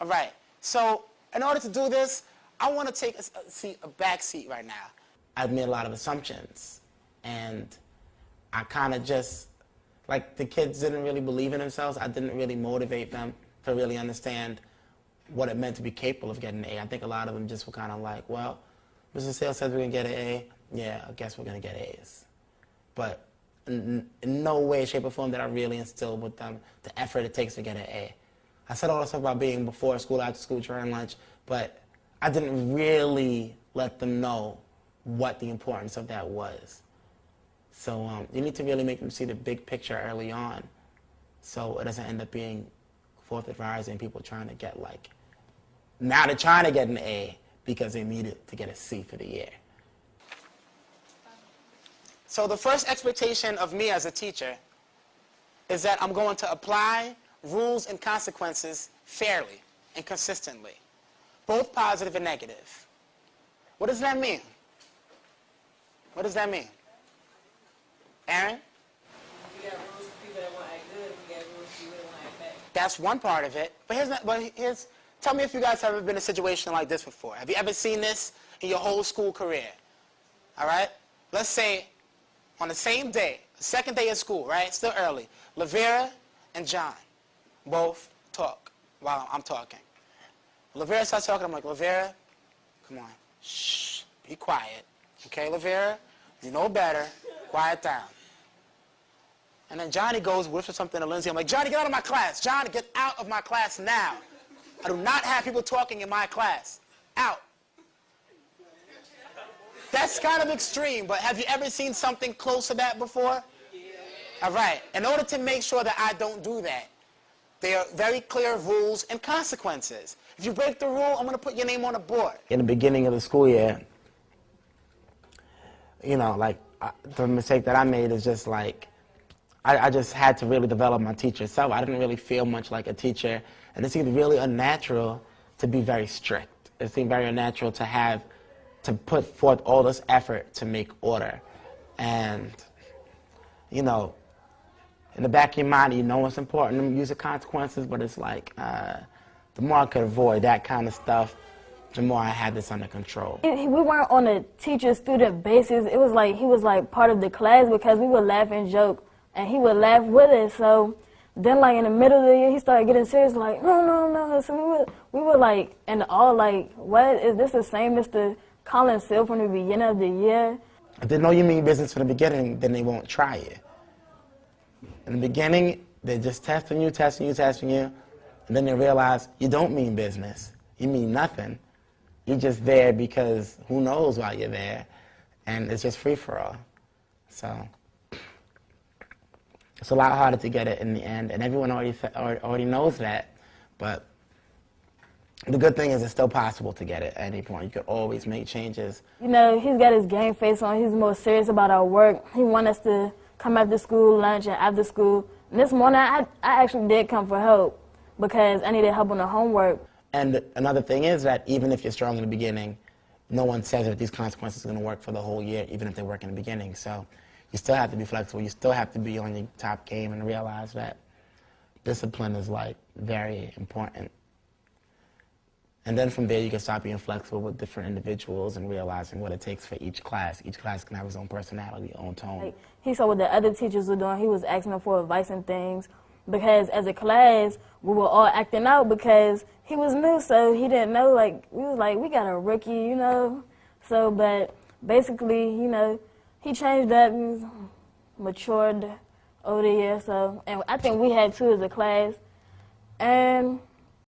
All right. So in order to do this, I want to take a back seat right now. I've made a lot of assumptions, and I kind of just, like, the kids didn't really believe in themselves. I didn't really motivate them to really understand what it meant to be capable of getting an A. I think a lot of them just were kind of like, well, Mr. Sales says we're going to get an A. Yeah, I guess we're going to get A's. But in no way, shape, or form did I really instill with them the effort it takes to get an A. I said all this stuff about being before school, after school, during lunch, but I didn't really let them know what the importance of that was. So you need to really make them see the big picture early on, so it doesn't end up being fourth advisor and people trying to get, like, now they're trying to get an A because they needed to get a C for the year. So the first expectation of me as a teacher is that I'm going to apply rules and consequences fairly and consistently, both positive and negative. What does that mean? What does that mean? Aaron? We got rules for people that want to act good, we got rules for people that want to act bad. That's one part of it. But tell me if you guys have ever been in a situation like this before. Have you ever seen this in your whole school career? All right? Let's say on the same day, the second day of school, right? Still early. Lavera and John both talk while I'm talking. Lavera starts talking. I'm like, Lavera, come on. Shh. Be quiet. Okay, Lavera? You know better. Quiet down. And then Johnny goes, whispers something to Lindsay. I'm like, Johnny, get out of my class. Johnny, get out of my class now. I do not have people talking in my class. Out. That's kind of extreme, but have you ever seen something close to that before? Yeah. All right. In order to make sure that I don't do that, there are very clear rules and consequences. If you break the rule, I'm going to put your name on the board. In the beginning of the school year, you know, like, the mistake that I made is just like, I just had to really develop my teacher self. I didn't really feel much like a teacher, and it seemed really unnatural to be very strict. It seemed very unnatural to put forth all this effort to make order. And, you know, in the back of your mind, you know it's important to use the consequences, but it's like, the more I could avoid that kind of stuff, the more I had this under control. We weren't on a teacher-student basis. It was like he was like part of the class because we would laugh and joke, and he would laugh with us. So then, like, in the middle of the year, he started getting serious, like, no. So we were like, and all like, what, is this the same Mr. Collins Sill from the beginning of the year? If they know you mean business from the beginning, then they won't try you. In the beginning, they're just testing you, and then they realize you don't mean business. You mean nothing. You're just there because who knows why you're there, and it's just free-for-all. So it's a lot harder to get it in the end, and everyone already knows that, but the good thing is it's still possible to get it at any point. You could always make changes. You know, he's got his game face on. He's more serious about our work. He wants us to come after school, lunch, and after school. And this morning, I actually did come for help because I needed help on the homework. And another thing is that even if you're strong in the beginning, no one says that these consequences are going to work for the whole year, even if they work in the beginning. So you still have to be flexible. You still have to be on your top game and realize that discipline is, like, very important. And then from there, you can start being flexible with different individuals and realizing what it takes for each class. Each class can have its own personality, own tone. Like, he saw what the other teachers were doing. He was asking them for advice and things. Because as a class, we were all acting out because he was new, so he didn't know, like, we was like, we got a rookie, you know. So, but basically, you know, he changed up, he matured over the years, so, and I think we had too as a class. And